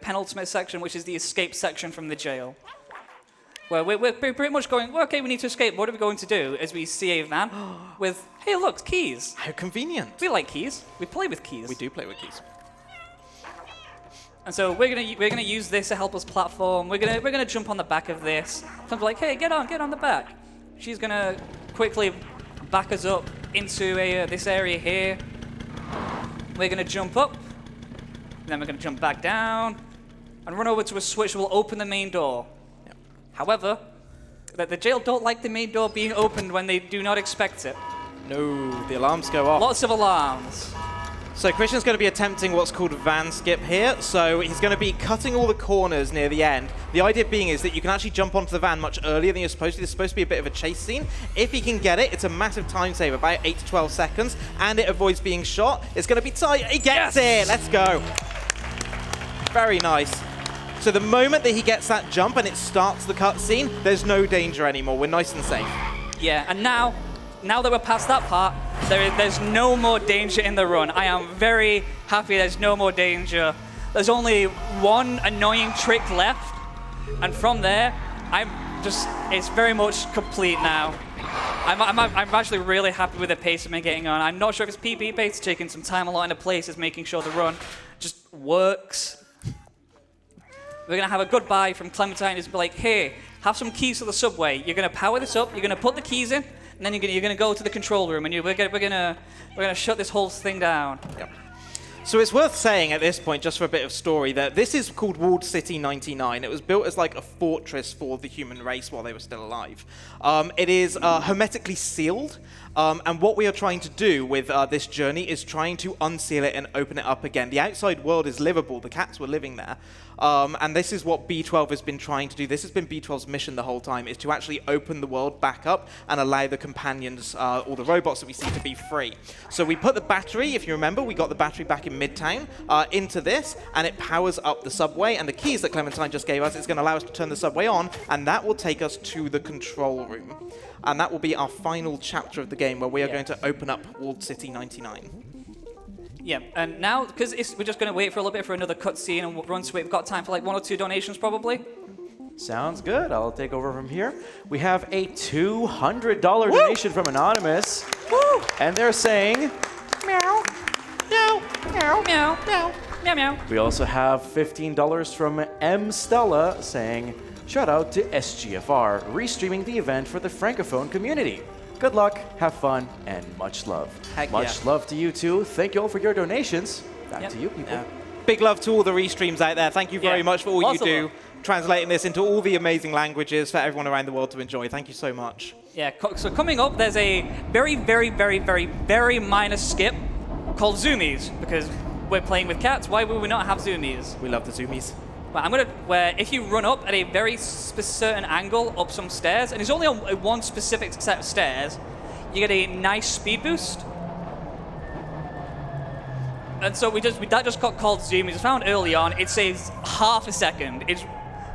penultimate section, which is the escape section from the jail. Where we're pretty much going, well, okay, we need to escape. What are we going to do? As we see a van with, hey, look, keys. How convenient. We like keys. We play with keys. We do play with keys. And so we're gonna use this to help us platform. We're gonna jump on the back of this. Someone's like, hey, get on the back. She's gonna quickly back us up into this area here. We're gonna jump up, then we're gonna jump back down, and run over to a switch that will open the main door. Yep. However, the jail don't like the main door being opened when they do not expect it. No, the alarms go off. Lots of alarms. So Christian's going to be attempting what's called van skip here. So he's going to be cutting all the corners near the end. The idea being is that you can actually jump onto the van much earlier than you're supposed to. There's supposed to be a bit of a chase scene. If he can get it, it's a massive time saver, about 8 to 12 seconds, and it avoids being shot. It's going to be tight. He gets it. Let's go. Very nice. So the moment that he gets that jump and it starts the cutscene, there's no danger anymore. We're nice and safe. Yeah, and now that we're past that part, there's no more danger in the run. I am very happy there's no more danger. There's only one annoying trick left, and from there, it's very much complete now. I'm actually really happy with the pace I'm getting on. I'm not sure if it's PvP based, taking some time a lot into places, making sure the run just works. We're gonna have a goodbye from Clementine. It's like, hey, have some keys to the subway. You're gonna power this up. You're gonna put the keys in. And then you're gonna go to the control room, and we're gonna shut this whole thing down. Yep. So it's worth saying at this point, just for a bit of story, that this is called Walled City 99. It was built as like a fortress for the human race while they were still alive. It is hermetically sealed, and what we are trying to do with this journey is trying to unseal it and open it up again. The outside world is livable. The cats were living there. And this is what B12 has been trying to do. This has been B12's mission the whole time, is to actually open the world back up and allow the companions, or the robots that we see, to be free. So we put the battery, if you remember, we got the battery back in Midtown, into this, and it powers up the subway. And the keys that Clementine just gave us is going to allow us to turn the subway on, and that will take us to the control room. And that will be our final chapter of the game, where we are going to open up Walled City 99. Yeah, and now, because we're just going to wait for a little bit for another cutscene and run to it. We've got time for like 1 or 2 donations, probably. Sounds good. I'll take over from here. We have a $200 donation from Anonymous. Woo! And they're saying, Meow. Meow. Meow. Meow. Meow. Meow. Meow. we also have $15 from M. Stella saying, shout out to SGFR, restreaming the event for the Francophone community. Good luck, have fun, and much love. Heck much yeah. love to you too. Thank you all for your donations. Back to you, people. Yeah. Big love to all the restreams out there. Thank you very much for all Lots you of do, love. translating this into all the amazing languages for everyone around the world to enjoy. Thank you so much. Yeah, so coming up, there's a very, very, very, very, very minor skip called zoomies, because we're playing with cats. Why would we not have zoomies? We love the zoomies. Well, where if you run up at a very certain angle up some stairs, and it's only on one specific set of stairs, you get a nice speed boost. And so that just got called zoomies. I found early on, it saves half a second. It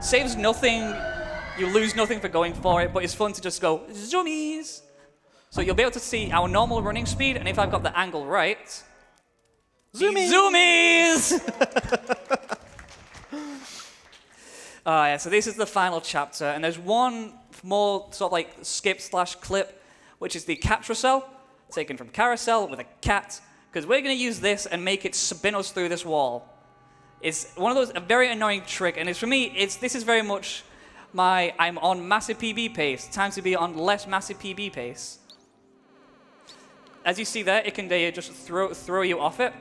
saves nothing, you lose nothing for going for it, but it's fun to just go zoomies. So you'll be able to see our normal running speed, and if I've got the angle right, Zoomies! Zoomies! Yeah, so this is the final chapter, and there's one more sort of like skip/clip, which is the carousel, taken from Carousel with a cat, because we're going to use this and make it spin us through this wall. It's one of those, a very annoying trick, and for me, this is very much I'm on massive PB pace, time to be on less massive PB pace. As you see there, it can just throw you off it.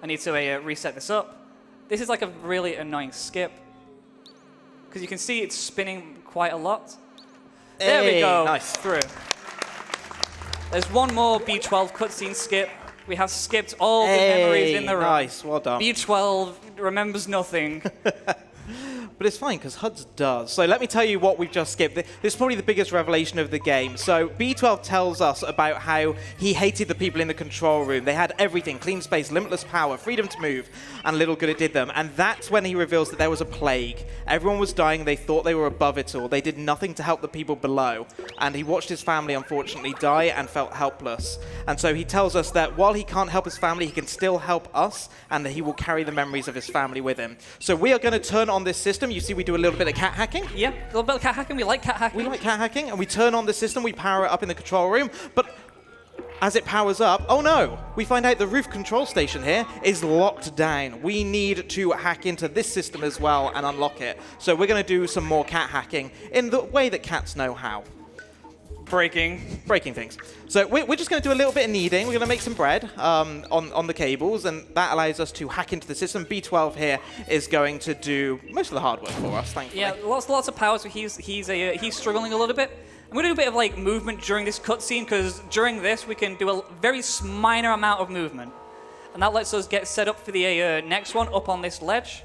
I need to reset this up. This is like a really annoying skip, because you can see it's spinning quite a lot. There we go. Nice. Through. There's one more B12 cutscene skip. We have skipped all the memories in the room. Nice, well done. B12 remembers nothing. But it's fine, because HUDs does. So let me tell you what we've just skipped. This is probably the biggest revelation of the game. So B12 tells us about how he hated the people in the control room. They had everything: clean space, limitless power, freedom to move, and little good it did them. And that's when he reveals that there was a plague. Everyone was dying. They thought they were above it all. They did nothing to help the people below. And he watched his family, unfortunately, die and felt helpless. And so he tells us that while he can't help his family, he can still help us, and that he will carry the memories of his family with him. So we are going to turn on this system. You see we do a little bit of cat hacking. Yeah, a little bit of cat hacking. We like cat hacking. We like cat hacking, and we turn on the system. We power it up in the control room. But as it powers up, oh no, we find out the roof control station here is locked down. We need to hack into this system as well and unlock it. So we're going to do some more cat hacking in the way that cats know how. Breaking things. So we're just going to do a little bit of kneading. We're going to make some bread on the cables, and that allows us to hack into the system. B12 here is going to do most of the hard work for us, thankfully. Yeah, lots of power. So he's struggling a little bit. I'm going to do a bit of like movement during this cutscene, because during this we can do a very minor amount of movement, and that lets us get set up for the next one up on this ledge.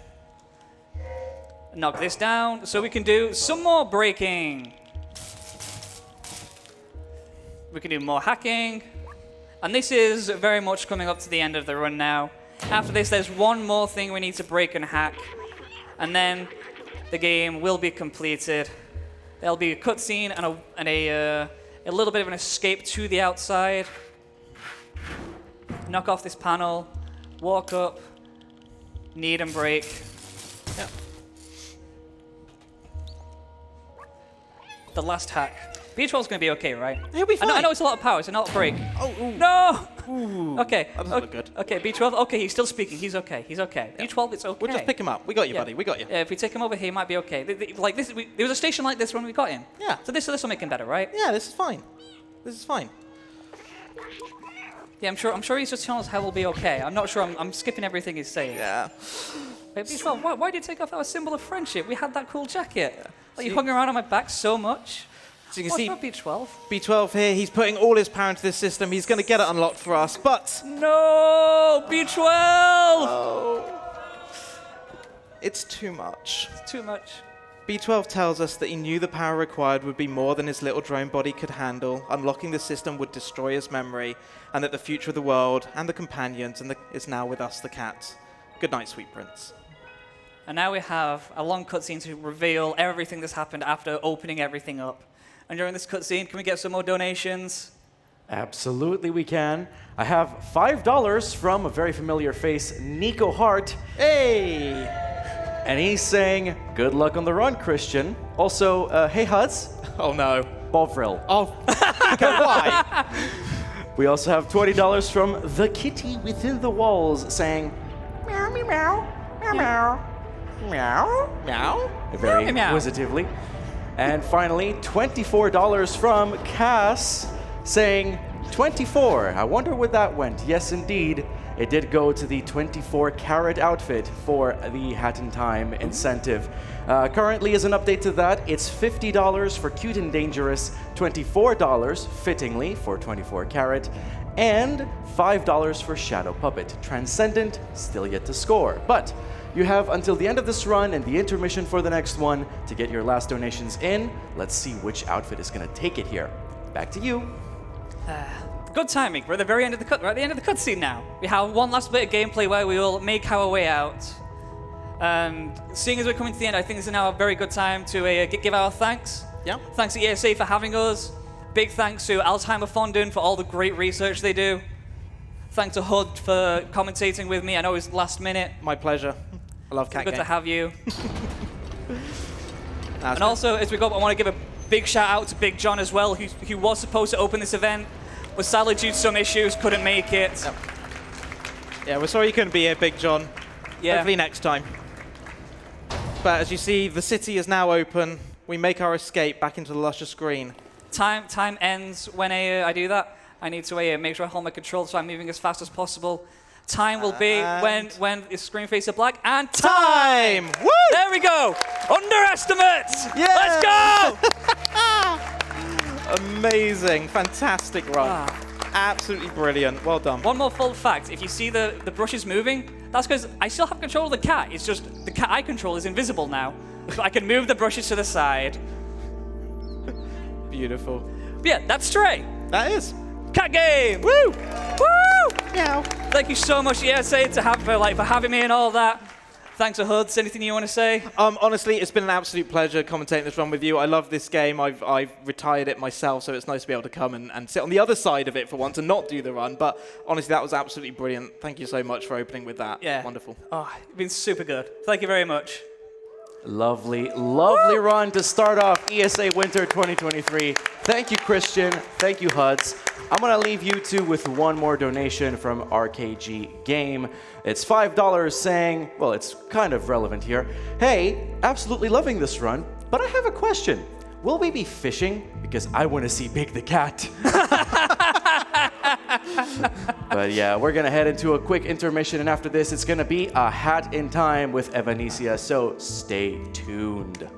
Knock this down, so we can do some more breaking. We can do more hacking. And this is very much coming up to the end of the run now. After this, there's one more thing we need to break and hack. And then the game will be completed. There'll be a cutscene and a little bit of an escape to the outside. Knock off this panel. Walk up. Knead and break. Yep. The last hack. B12's going to be okay, right? He'll be fine. I know it's a lot of power, so not a break. Oh, ooh. No! Ooh. Okay. That doesn't look good. Okay, B12. Okay, he's still speaking. He's okay. He's okay. Yeah. B12, it's okay. We'll just pick him up. We got you, Yeah. buddy. We got you. Yeah, if we take him over here, he might be okay. Like this, there was a station like this when we got him. Yeah. So this will make him better, right? Yeah, this is fine. This is fine. Yeah, I'm sure he's just telling us how we'll be okay. I'm not sure. I'm skipping everything he's saying. Yeah. Wait, B12, why did you take off our symbol of friendship? We had that cool jacket. Like, you hung around on my back so much. So you can What's see about B12? B12 here, he's putting all his power into this system. He's going to get it unlocked for us, but... No! B12! Oh. It's too much. It's too much. B12 tells us that he knew the power required would be more than his little drone body could handle. Unlocking the system would destroy his memory, and that the future of the world and the companions is now with us, the cats. Good night, sweet prince. And now we have a long cutscene to reveal everything that's happened after opening everything up. And during this cutscene, can we get some more donations? Absolutely, we can. I have $5 from a very familiar face, Nico Hart. Hey! And he's saying, good luck on the run, Christian. Also, hey, Huds. Oh, no. Bovril. Oh, why? We also have $20 from the kitty within the walls saying, meow, meow, meow, meow, meow, meow, Meow? very Meow, meow. inquisitively. And finally, $24 from Cass saying, 24. I wonder where that went. Yes, indeed. It did go to the 24-carat outfit for the Hat in Time incentive. Currently, as an update to that, it's $50 for Cute and Dangerous, $24, fittingly, for 24-carat, and $5 for Shadow Puppet. Transcendent, still yet to score. But you have until the end of this run and the intermission for the next one to get your last donations in. Let's see which outfit is going to take it here. Back to you. Good timing. We're at the very end of the we're at the end of the cutscene now. We have one last bit of gameplay where we will make our way out. And seeing as we're coming to the end, I think this is now a very good time to give our thanks. Yeah. Thanks to ESA for having us. Big thanks to Alzheimer Fonden for all the great research they do. Thanks to HUD for commentating with me. I know it was last minute. My pleasure. I love cat Good game. to have you. That's And also, as we go, I want to give a big shout out to Big John as well, who was supposed to open this event, but sadly due to some issues couldn't make it. Yep. Yeah, we're sorry you couldn't be here, Big John. Yeah. Hopefully next time. But as you see, the city is now open. We make our escape back into the luscious green. Time ends when I do that. I need to make sure I hold my control so I'm moving as fast as possible. Time will be when the screen faces black and Time! Woo! There we go! Underestimates! Yeah! Let's go! Amazing. Fantastic run. Ah. Absolutely brilliant. Well done. One more full fact. If you see the brushes moving, that's because I still have control of the cat. It's just the cat I control is invisible now. So I can move the brushes to the side. Beautiful. But yeah, that's Stray. That is. Cat game! Woo! Woo! Meow. Thank you so much, ESA, for having me and all that. Thanks to HUDs. Anything you want to say? Honestly, it's been an absolute pleasure commentating this run with you. I love this game. I've retired it myself, so it's nice to be able to come and sit on the other side of it for once and not do the run. But honestly, that was absolutely brilliant. Thank you so much for opening with that. Yeah. Wonderful. Oh, it's been super good. Thank you very much. Lovely, lovely run to start off ESA Winter 2023. Thank you, Christian. Thank you, HUDs. I'm going to leave you two with one more donation from RKG Game. It's $5 saying, well, it's kind of relevant here. Hey, absolutely loving this run, but I have a question. Will we be fishing? Because I want to see Big the Cat. But yeah, we're going to head into a quick intermission, and after this, it's going to be a Hat in Time with Evanesia, so stay tuned.